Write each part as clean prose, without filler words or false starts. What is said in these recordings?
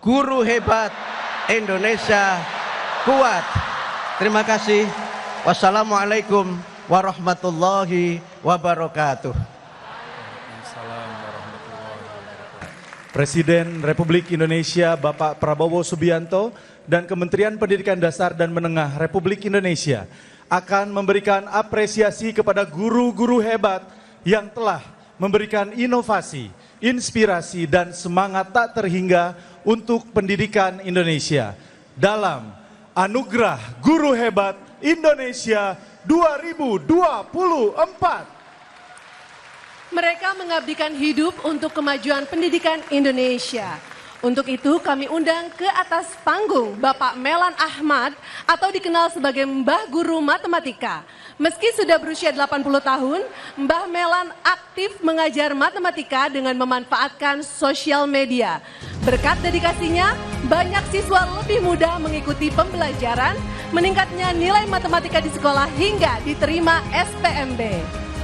guru hebat Indonesia kuat. Terima kasih. Wassalamualaikum warahmatullahi wabarakatuh. Presiden Republik Indonesia Bapak Prabowo Subianto dan Kementerian Pendidikan Dasar dan Menengah Republik Indonesia akan memberikan apresiasi kepada guru-guru hebat yang telah memberikan inovasi, inspirasi, dan semangat tak terhingga untuk pendidikan Indonesia dalam Anugerah Guru Hebat Indonesia 2024. Mereka mengabdikan hidup untuk kemajuan pendidikan Indonesia. Untuk itu kami undang ke atas panggung Bapak Melan Ahmad atau dikenal sebagai Mbah Guru Matematika. Meski sudah berusia 80 tahun, Mbah Melan aktif mengajar matematika dengan memanfaatkan sosial media. Berkat dedikasinya, banyak siswa lebih mudah mengikuti pembelajaran, meningkatnya nilai matematika di sekolah hingga diterima SPMB.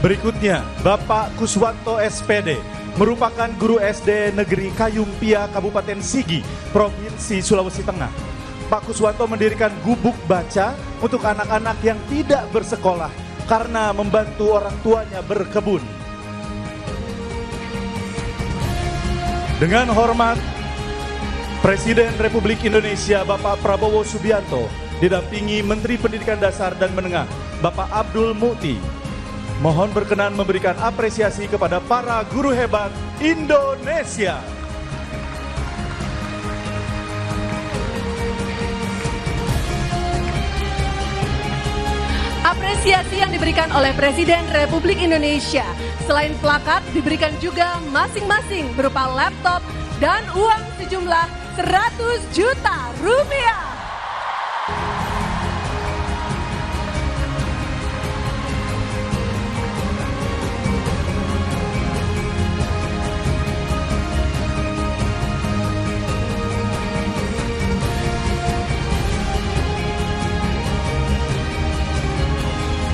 Berikutnya, Bapak Kuswanto SPD, merupakan guru SD Negeri Kayumpia, Kabupaten Sigi, Provinsi Sulawesi Tengah. Pak Kuswanto mendirikan gubuk baca untuk anak-anak yang tidak bersekolah karena membantu orang tuanya berkebun. Dengan hormat, Presiden Republik Indonesia Bapak Prabowo Subianto didampingi Menteri Pendidikan Dasar dan Menengah Bapak Abdul Mukti mohon berkenan memberikan apresiasi kepada para guru hebat Indonesia. Apresiasi yang diberikan oleh Presiden Republik Indonesia selain plakat diberikan juga masing-masing berupa laptop dan uang sejumlah 100 juta rupiah.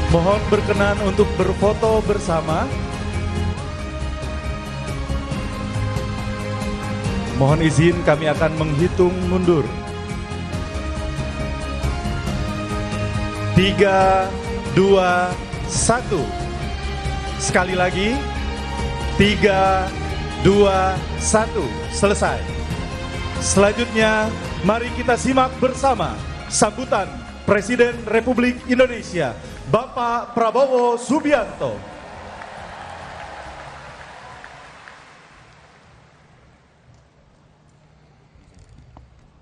Mohon berkenan untuk berfoto bersama. Mohon izin kami akan menghitung mundur. 3, 2, 1. Sekali lagi. 3, 2, 1. Selesai. Selanjutnya, mari kita simak bersama sambutan Presiden Republik Indonesia Bapak Prabowo Subianto.